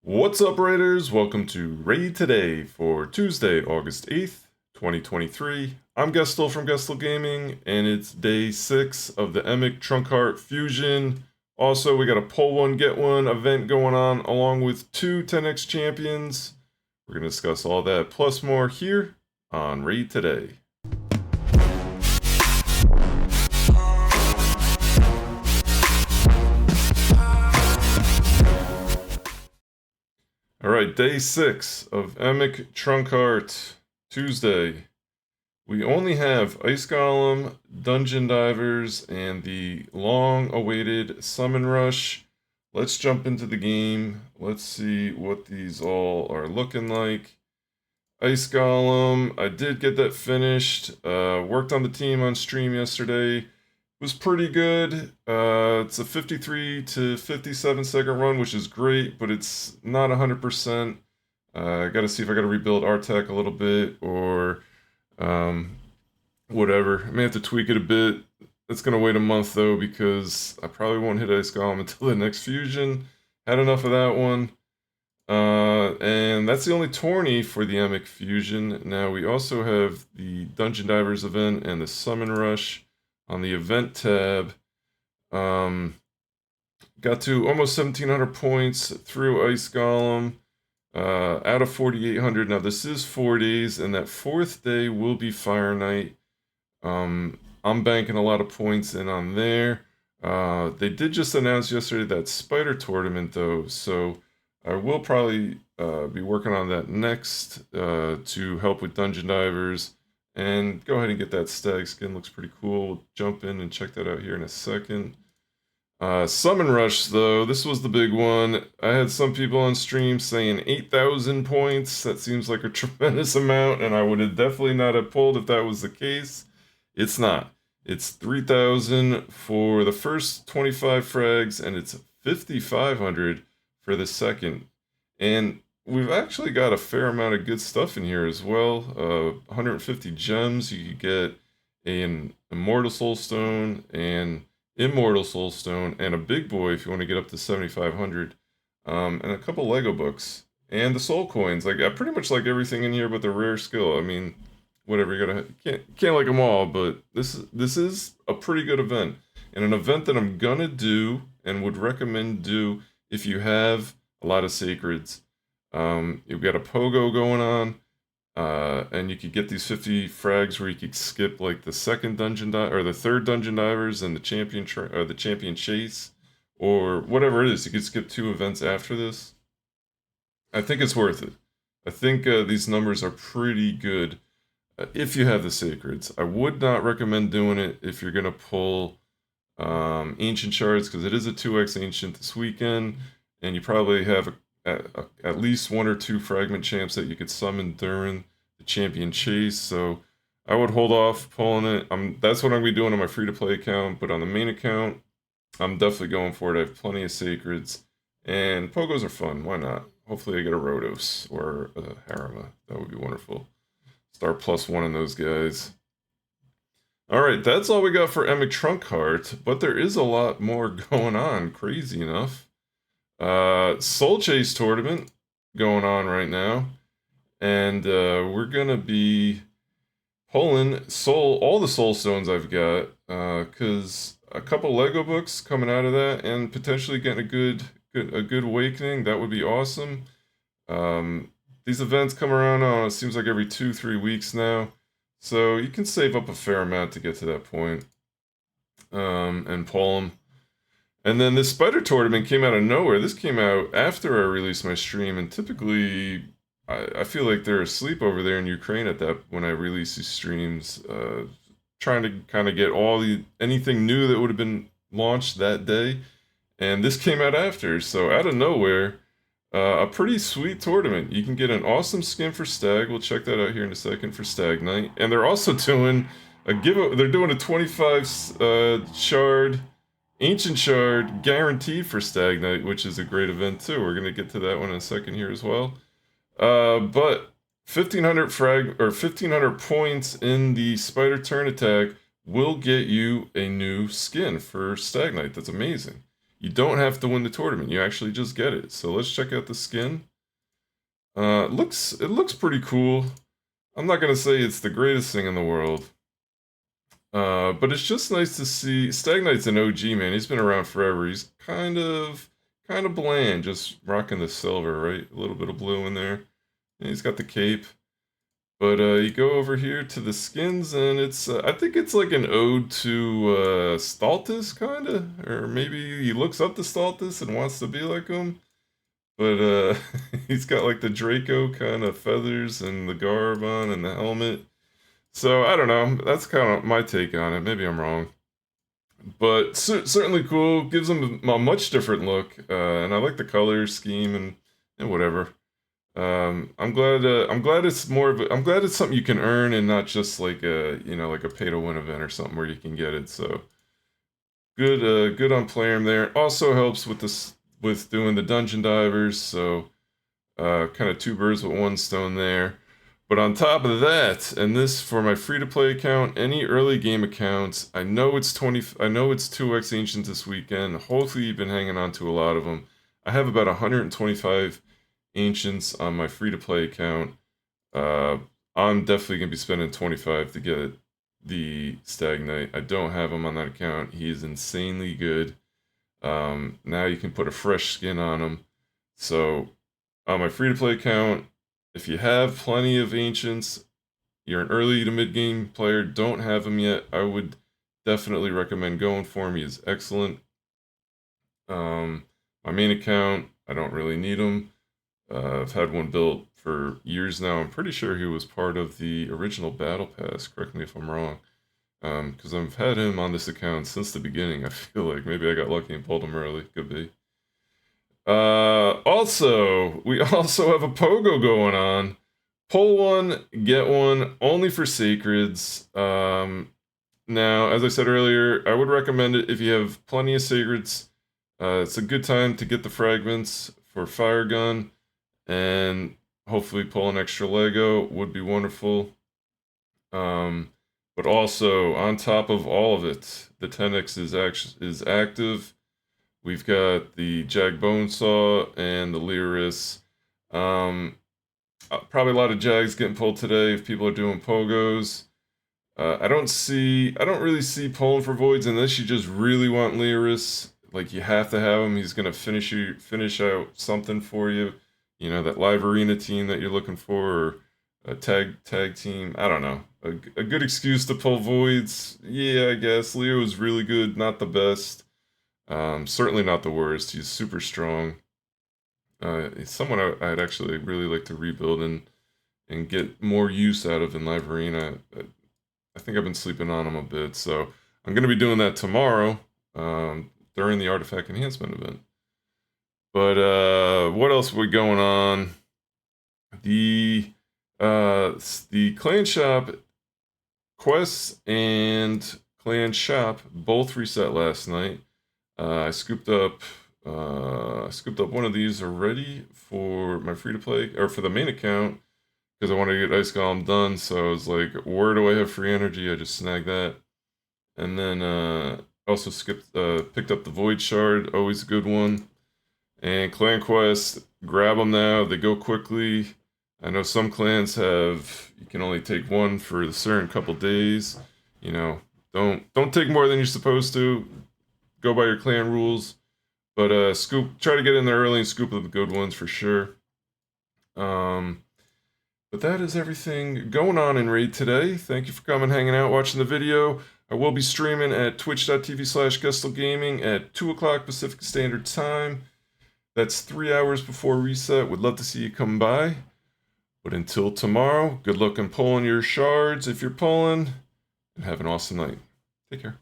What's up, Raiders? Welcome to Raid Today for Tuesday, August 8th, 2023. I'm Gestel from Gestel Gaming, and it's day 6 of the Emic Trunkheart Fusion. Also, we got a pull one, get one event going on, along with two 10x champions. We're going to discuss all that, plus more, here on Raid Today. Alright, day 6 of Emic Trunkheart, Tuesday. We only have Ice Golem, Dungeon Divers, and the long-awaited Summon Rush. Let's jump into the game. Let's see what these all are looking like. Ice Golem, I did get that finished. Worked on the team on stream yesterday. Was pretty good. It's a 53 to 57 second run, which is great, but it's not 100%. I got to see if I got to rebuild Artec a little bit or whatever. I may have to tweak it a bit. It's going to wait a month though, because I probably won't hit Ice Golem until the next fusion. Had enough of that one. And that's the only tourney for the Emic Fusion. Now we also have the Dungeon Divers event and the Summon Rush on the event tab. Got to almost 1,700 points through Ice Golem, out of 4,800. Now this is 4 days, and that 4th day will be Fire Night. I'm banking a lot of points in on there. They did just announce yesterday that Spider Tournament though, so I will probably be working on that next to help with Dungeon Divers. And go ahead and get that Stag Skin, looks pretty cool. We'll jump in and check that out here in a second. Summon Rush, though, this was the big one. I had some people on stream saying 8,000 points. That seems like a tremendous amount, and I would have definitely not have pulled if that was the case. It's not. It's 3,000 for the first 25 frags, and it's 5,500 for the second. And we've actually got a fair amount of good stuff in here as well. 150 gems. You could get an Immortal Soulstone, an Immortal Soulstone, and a big boy if you want to get up to 7,500. And a couple Lego books. And the soul coins. Like, I pretty much like everything in here but the rare skill. I mean, whatever, you can't like them all, but this is a pretty good event. And an event that I'm gonna do and would recommend do if you have a lot of sacreds. You've got a POGO going on, and you could get these 50 frags where you could skip like the second dungeon or the third dungeon divers and the champion chase, or whatever it is. You could skip 2 events after this. I think it's worth it. I think these numbers are pretty good if you have the sacreds. I would not recommend doing it if you're gonna pull ancient shards, because it is a 2x ancient this weekend, and you probably have at least 1 or 2 fragment champs that you could summon during the champion chase, so I would hold off pulling it. That's what I'm going to be doing on my free-to-play account, but on the main account, I'm definitely going for it. I have plenty of sacreds, and Pogos are fun. Why not? Hopefully I get a Rhodos or a Harima. That would be wonderful. Start +1 in those guys. Alright, that's all we got for Emic Trunkheart, but there is a lot more going on, crazy enough. Soul Chase tournament going on right now, and we're gonna be pulling all the soul stones I've got, because a couple Lego books coming out of that, and potentially getting a good awakening. That would be awesome. These events come around, it seems like every 2-3 weeks now, so you can save up a fair amount to get to that point, and pull them. And then this Spider Tournament came out of nowhere. This came out after I released my stream, and typically I feel like they're asleep over there in Ukraine when I release these streams, trying to kind of get anything new that would have been launched that day, and this came out after. So out of nowhere, a pretty sweet tournament. You can get an awesome skin for Stag. We'll check that out here in a second for Stag Knight, and they're also doing they're doing a 25 shard. Ancient Shard guaranteed for Stag Knight, which is a great event too. We're gonna get to that one in a second here as well. But 1,500 points in the Spider Turn attack will get you a new skin for Stag Knight. That's amazing. you don't have to win the tournament. You actually just get it. So let's check out the skin. It looks pretty cool. I'm not gonna say it's the greatest thing in the world. But it's just nice to see. Stag Knight's an OG, man. He's been around forever. He's kind of bland, just rocking the silver, right? A little bit of blue in there. And he's got the cape. But you go over here to the skins, and it's I think it's like an ode to Stultus, kind of, or maybe he looks up to Stultus and wants to be like him. But he's got like the Draco kind of feathers and the garb on and the helmet. So I don't know. That's kind of my take on it. Maybe I'm wrong, but certainly cool. Gives him a much different look, and I like the color scheme and whatever. I'm glad it's more of I'm glad it's something you can earn and not just like a like a pay to win event or something where you can get it. So good on playing there. Also helps with this with doing the dungeon divers. So kind of two birds with one stone there. But on top of that, and this for my free-to-play account, any early game accounts, I know it's 2x Ancient this weekend. Hopefully you've been hanging on to a lot of them. I have about 125 Ancients on my free-to-play account. I'm definitely going to be spending 25 to get the Stag Knight. I don't have him on that account. He is insanely good. Now you can put a fresh skin on him. So on my free-to-play account, if you have plenty of Ancients, you're an early to mid-game player, don't have him yet, I would definitely recommend going for him. He is excellent. My main account, I don't really need him. I've had one built for years now. I'm pretty sure he was part of the original Battle Pass, correct me if I'm wrong. Because I've had him on this account since the beginning, I feel like. Maybe I got lucky and pulled him early, could be. Also, we also have a POGO going on. Pull one, get one, only for Sacreds. Now, as I said earlier, I would recommend it if you have plenty of Sacreds. It's a good time to get the fragments for Fire Gun, and hopefully pull an extra Lego would be wonderful. But also, on top of all of it, the 10x is active. We've got the Jag Bonesaw and the Lyris. Probably a lot of Jags getting pulled today if people are doing Pogos. I don't really see pulling for Voids unless you just really want Lyris. Like, you have to have him. He's gonna finish out something for you. You know, that live arena team that you're looking for, or a tag team. I don't know. A good excuse to pull Voids. Yeah, I guess. Leo is really good, not the best. Certainly not the worst. He's super strong. He's someone I'd actually really like to rebuild and get more use out of in live arena. I think I've been sleeping on him a bit, so I'm going to be doing that tomorrow during the artifact enhancement event. But what else are we going on? The clan shop quests and clan shop both reset last night. I scooped up one of these already for my free-to-play, or for the main account, because I wanted to get Ice Golem done, so I was like, where do I have free energy? I just snagged that. And then also picked up the Void Shard, always a good one. And clan quest, grab them now, they go quickly. I know some clans you can only take one for a certain couple days. You know, don't take more than you're supposed to. Go by your clan rules, but try to get in there early and scoop up the good ones for sure. But that is everything going on in Raid today. Thank you for coming, hanging out, watching the video. I will be streaming at twitch.tv/GustelGaming at 2 o'clock Pacific Standard Time. That's 3 hours before reset. Would love to see you come by. But until tomorrow, good luck in pulling your shards if you're pulling, and have an awesome night. Take care.